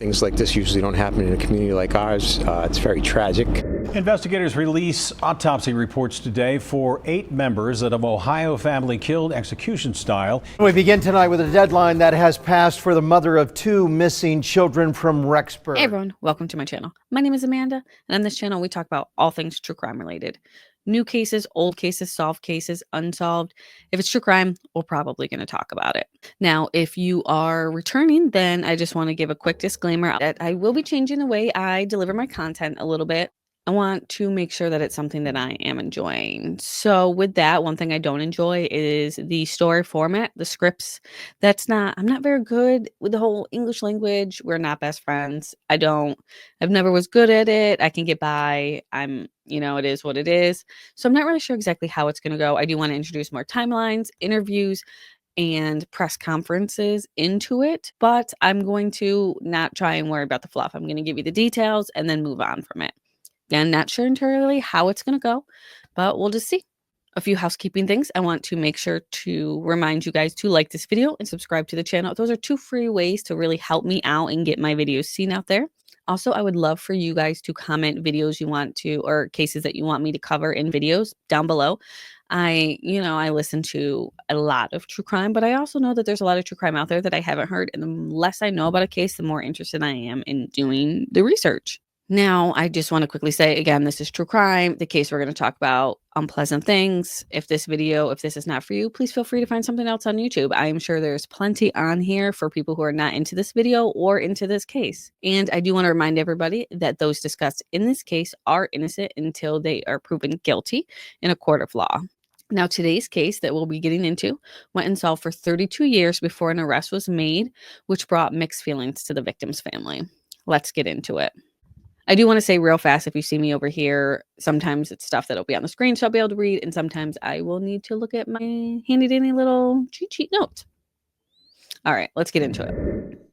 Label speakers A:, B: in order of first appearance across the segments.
A: Things like this usually don't happen in a community like ours. It's very tragic.
B: Investigators release autopsy reports today for 8 members of an Ohio family killed execution style.
C: We begin tonight with a deadline that has passed for the mother of 2 missing children from Rexburg.
D: Hey everyone, welcome to my channel. My name is Amanda, and on this channel we talk about all things true crime related. New cases, old cases, solved cases, unsolved. If it's true crime, we're probably going to talk about it. Now, if you are returning, then I just want to give a quick disclaimer that I will be changing the way I deliver my content a little bit. I want to make sure that it's something that I am enjoying. So with that, one thing I don't enjoy is the story format, the scripts. I'm not very good with the whole English language. We're not best friends. I've never was good at it. I can get by. It is what it is. So I'm not really sure exactly how it's going to go. I do want to introduce more timelines, interviews, and press conferences into it, but I'm going to not try and worry about the fluff. I'm going to give you the details and then move on from it. Again, not sure entirely how it's going to go, but we'll just see. A few housekeeping things. I want to make sure to remind you guys to like this video and subscribe to the channel. Those are 2 free ways to really help me out and get my videos seen out there. Also, I would love for you guys to comment videos you want to, or cases that you want me to cover in videos down below. I listen to a lot of true crime, but I also know that there's a lot of true crime out there that I haven't heard. And the less I know about a case, the more interested I am in doing the research. Now, I just want to quickly say, again, this is true crime. The case we're going to talk about unpleasant things. If this is not for you, please feel free to find something else on YouTube. I am sure there's plenty on here for people who are not into this video or into this case. And I do want to remind everybody that those discussed in this case are innocent until they are proven guilty in a court of law. Now, today's case that we'll be getting into went unsolved for 32 years before an arrest was made, which brought mixed feelings to the victim's family. Let's get into it. I do want to say real fast, if you see me over here, sometimes it's stuff that'll be on the screen, so I'll be able to read, and sometimes I will need to look at my handy-dandy little cheat sheet notes. All right, let's get into it.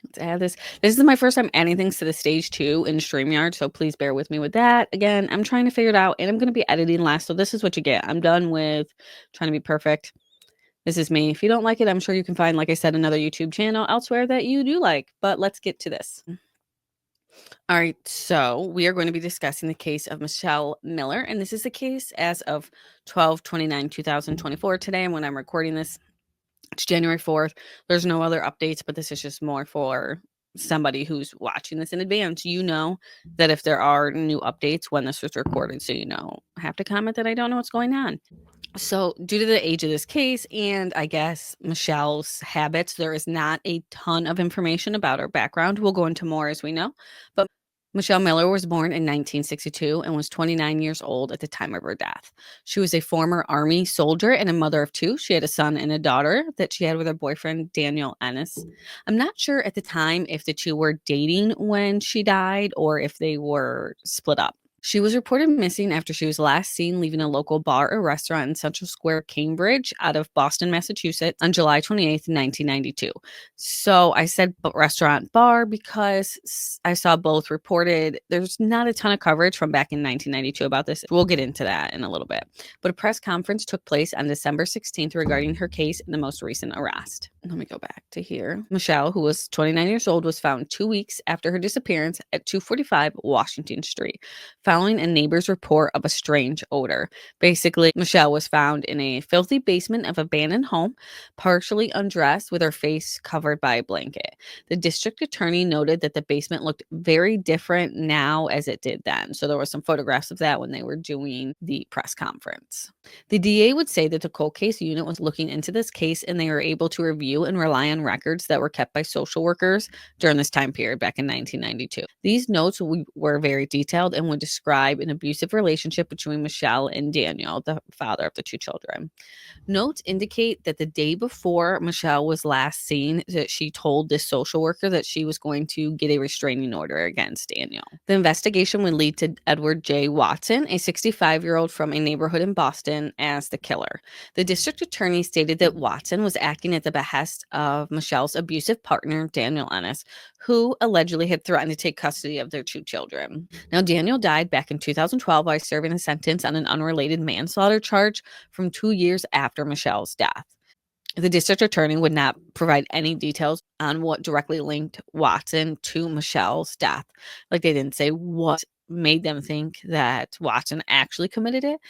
D: Let's add this. This is my first time adding things to the stage 2 in StreamYard, so please bear with me with that. Again, I'm trying to figure it out, and I'm going to be editing last, so this is what you get. I'm done with trying to be perfect. This is me. If you don't like it, I'm sure you can find, like I said, another YouTube channel elsewhere that you do like, but let's get to this. All right, so we are going to be discussing the case of Michelle Miller, and this is the case as of 12/29/2024 today. And when I'm recording this, it's January 4th. There's no other updates, but this is just more for somebody who's watching this in advance. You know that if there are new updates when this was recorded, so I have to comment that I don't know what's going on. So due to the age of this case and I guess Michelle's habits, there is not a ton of information about her background. We'll go into more as we know, but Michelle Miller was born in 1962 and was 29 years old at the time of her death. She was a former Army soldier and a mother of 2. She had a son and a daughter that she had with her boyfriend, Daniel Innis. I'm not sure at the time if the 2 were dating when she died or if they were split up. She was reported missing after she was last seen leaving a local bar or restaurant in Central Square, Cambridge, out of Boston, Massachusetts, on July 28th, 1992. So I said restaurant bar because I saw both reported. There's not a ton of coverage from back in 1992 about this. We'll get into that in a little bit. But a press conference took place on December 16th regarding her case and the most recent arrest. Let me go back to here. Michelle, who was 29 years old, was found 2 weeks after her disappearance at 245 Washington Street, following a neighbor's report of a strange odor. Basically, Michelle was found in a filthy basement of an abandoned home, partially undressed with her face covered by a blanket. The district attorney noted that the basement looked very different now as it did then. So there were some photographs of that when they were doing the press conference. The DA would say that the cold case unit was looking into this case and they were able to review and rely on records that were kept by social workers during this time period back in 1992. These notes were very detailed and would describe an abusive relationship between Michelle and Daniel, the father of the 2 children. Notes indicate that the day before Michelle was last seen, that she told this social worker that she was going to get a restraining order against Daniel. The investigation would lead to Edward J. Watson, a 65-year-old from a neighborhood in Boston, as the killer. The district attorney stated that Watson was acting at the behest of Michelle's abusive partner, Daniel Innis, who allegedly had threatened to take custody of their 2 children. Now, Daniel died back in 2012 by serving a sentence on an unrelated manslaughter charge from 2 years after Michelle's death. The district attorney would not provide any details on what directly linked Watson to Michelle's death. Like, they didn't say what made them think that Watson actually committed it.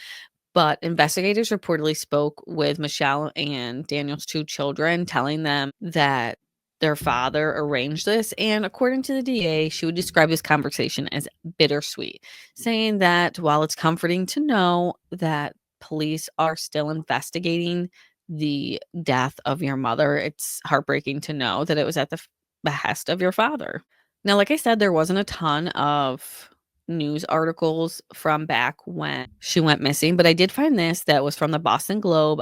D: But investigators reportedly spoke with Michelle and Daniel's 2 children, telling them that their father arranged this. And according to the DA, she would describe this conversation as bittersweet, saying that while it's comforting to know that police are still investigating the death of your mother, it's heartbreaking to know that it was at the behest of your father. Now, like I said, there wasn't a ton of news articles from back when she went missing, but I did find this that was from the Boston Globe.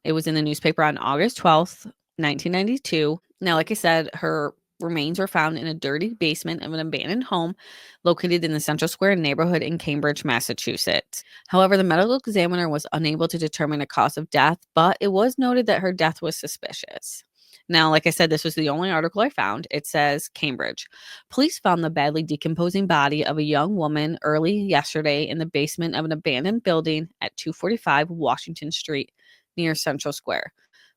D: It was in the newspaper on August 12th, 1992. Now, like I said, her remains were found in a dirty basement of an abandoned home located in the Central Square neighborhood in Cambridge, Massachusetts. However, the medical examiner was unable to determine a cause of death, but it was noted that her death was suspicious. Now, like I said, this was the only article I found. It says Cambridge. Police found the badly decomposing body of a young woman early yesterday in the basement of an abandoned building at 245 Washington Street near Central Square.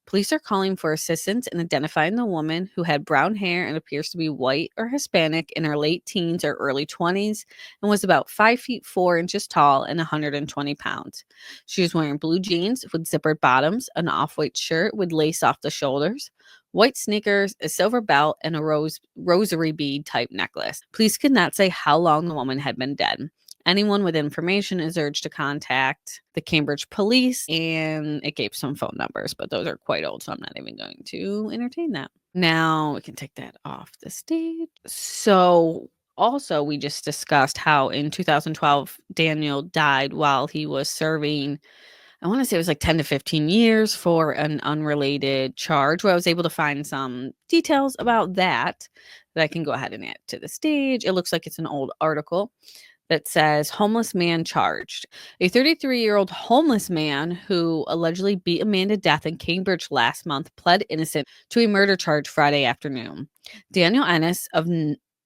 D: Police are calling for assistance in identifying the woman, who had brown hair and appears to be white or Hispanic, in her late teens or early 20s, and was about 5 feet 4 inches tall and 120 pounds. She was wearing blue jeans with zippered bottoms, an off-white shirt with lace off the shoulders, white sneakers, a silver belt, and a rosary bead type necklace. Police could not say how long the woman had been dead. Anyone with information is urged to contact the Cambridge police, and it gave some phone numbers, but those are quite old, so I'm not even going to entertain that. Now we can take that off the stage. So also, we just discussed how in 2012, Daniel died while he was serving, I want to say it was like 10 to 15 years for an unrelated charge, where I was able to find some details about that I can go ahead and add to the stage. It looks like it's an old article that says homeless man charged. A 33-year-old homeless man who allegedly beat a man to death in Cambridge last month pled innocent to a murder charge Friday afternoon. Daniel Innis, of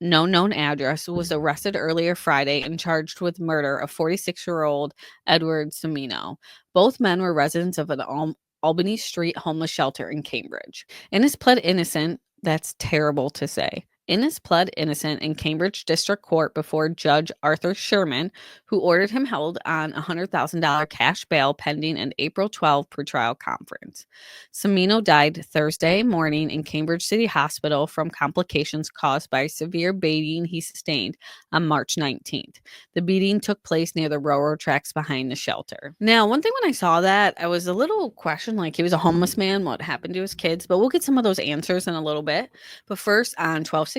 D: no known address, was arrested earlier Friday and charged with murder of 46-year-old Edward Semino. Both men were residents of an Albany Street homeless shelter in Cambridge. Innis pled innocent. That's terrible to say. Innis pled innocent in Cambridge District Court before Judge Arthur Sherman, who ordered him held on a $100,000 cash bail pending an April 12 pretrial conference. Semino died Thursday morning in Cambridge City Hospital from complications caused by severe beating he sustained on March 19th. The beating took place near the railroad tracks behind the shelter. Now, one thing when I saw that, I was a little questioned, like, he was a homeless man, what happened to his kids? But we'll get some of those answers in a little bit. But first, on 12/16,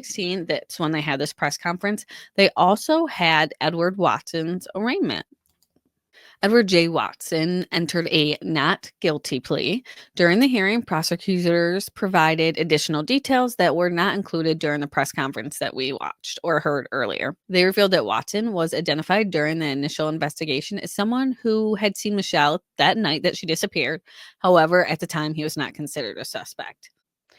D: that's when they had this press conference, they also had Edward Watson's arraignment. Edward J. Watson entered a not guilty plea. During the hearing, prosecutors provided additional details that were not included during the press conference that we watched or heard earlier. They revealed that Watson was identified during the initial investigation as someone who had seen Michelle that night that she disappeared. However, at the time, he was not considered a suspect.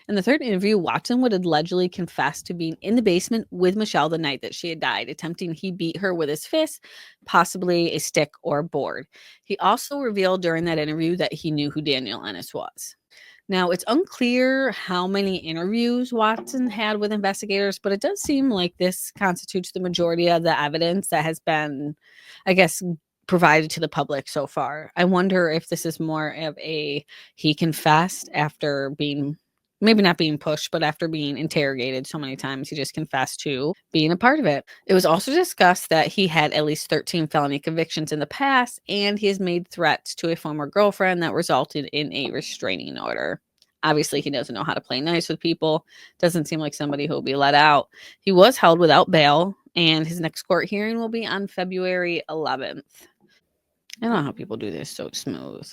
D: In the third interview, Watson would allegedly confess to being in the basement with Michelle the night that she had died, attempting he beat her with his fist, possibly a stick or a board. He also revealed during that interview that he knew who Daniel Innis was. Now, it's unclear how many interviews Watson had with investigators, but it does seem like this constitutes the majority of the evidence that has been, I guess, provided to the public so far. I wonder if this is more of a he confessed after being, maybe not being pushed, but after being interrogated so many times, he just confessed to being a part of it. It was also discussed that he had at least 13 felony convictions in the past, and he has made threats to a former girlfriend that resulted in a restraining order. Obviously, he doesn't know how to play nice with people. Doesn't seem like somebody who will be let out. He was held without bail, and his next court hearing will be on February 11th. I don't know how people do this so smooth.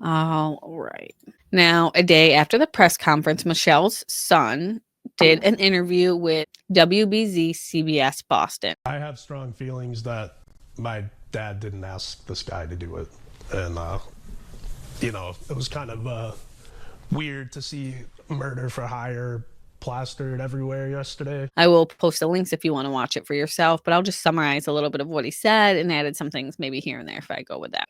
D: All right. Now, a day after the press conference, Michelle's son did an interview with WBZ CBS Boston.
E: I have strong feelings that my dad didn't ask this guy to do it. And, it was kind of weird to see murder for hire plastered everywhere yesterday.
D: I will post the links if you want to watch it for yourself, but I'll just summarize a little bit of what he said and added some things maybe here and there if I go with that.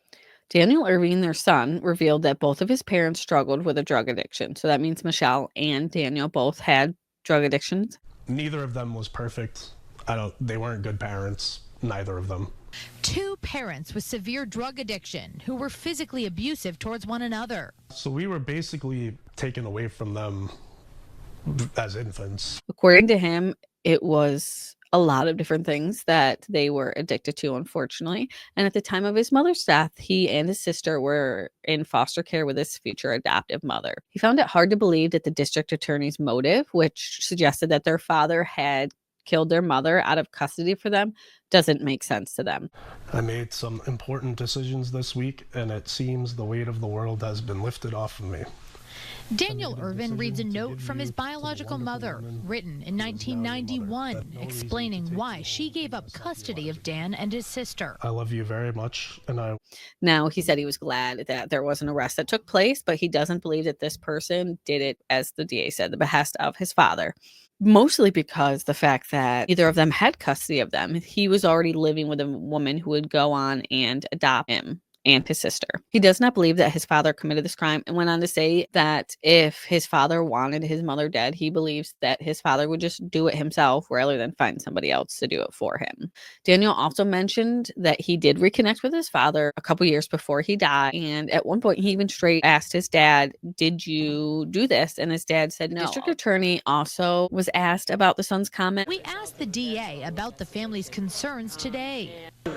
D: Daniel Irving, their son, revealed that both of his parents struggled with a drug addiction. So that means Michelle and Daniel both had drug addictions.
E: Neither of them was perfect. They weren't good parents, neither of them.
F: Two parents with severe drug addiction who were physically abusive towards one another.
E: So we were basically taken away from them as infants.
D: According to him, it was a lot of different things that they were addicted to, unfortunately. And at the time of his mother's death, he and his sister were in foster care with his future adoptive mother. He found it hard to believe that the district attorney's motive, which suggested that their father had killed their mother out of custody for them, doesn't make sense to them.
E: I made some important decisions this week, and it seems the weight of the world has been lifted off of me.
F: Daniel Irvin reads a note from his biological mother, written in 1991, explaining why she gave up custody of Dan and his sister.
E: I love you very much, and
D: Now, he said he was glad that there was an arrest that took place, but he doesn't believe that this person did it, as the DA said, the behest of his father. Mostly because the fact that neither of them had custody of them. He was already living with a woman who would go on and adopt him and his sister. He does not believe that his father committed this crime, and went on to say that if his father wanted his mother dead, he believes that his father would just do it himself rather than find somebody else to do it for him. Daniel also mentioned that he did reconnect with his father a couple years before he died, and at one point he even straight asked his dad, "Did you do this?" And his dad said no. The district attorney also was asked about the son's comment.
F: We asked the DA about the family's concerns today.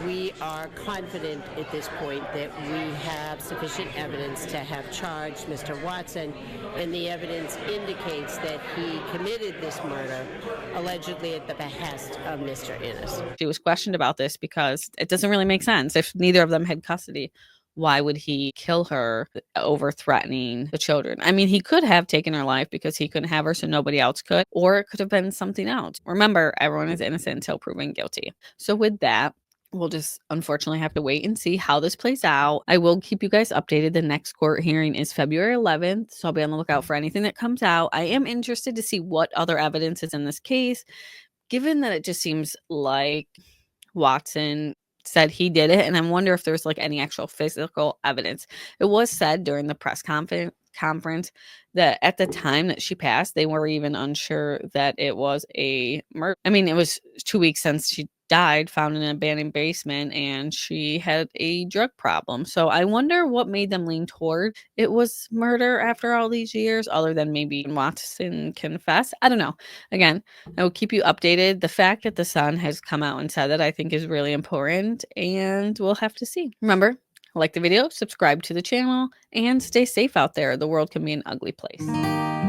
G: We are confident at this point that we have sufficient evidence to have charged Mr. Watson, and the evidence indicates that he committed this murder allegedly at the behest of Mr. Innis.
D: She was questioned about this because it doesn't really make sense. If neither of them had custody, why would he kill her over threatening the children? I mean, he could have taken her life because he couldn't have her so nobody else could, or it could have been something else. Remember, everyone is innocent until proven guilty. So with that, we'll just unfortunately have to wait and see how this plays out. I will keep you guys updated. The next court hearing is February 11th, so I'll be on the lookout for anything that comes out. I am interested to see what other evidence is in this case, given that it just seems like Watson said he did it, and I wonder if there's like any actual physical evidence. It was said during the press conference that at the time that she passed, they were even unsure that it was a murder. I mean, it was 2 weeks since she died, found in an abandoned basement, and she had a drug problem. So I wonder what made them lean toward it was murder after all these years, other than maybe Watson confess. I don't know. Again, I will keep you updated. The fact that the son has come out and said that, I think, is really important, and we'll have to see. Remember, like the video, subscribe to the channel, and stay safe out there. The world can be an ugly place.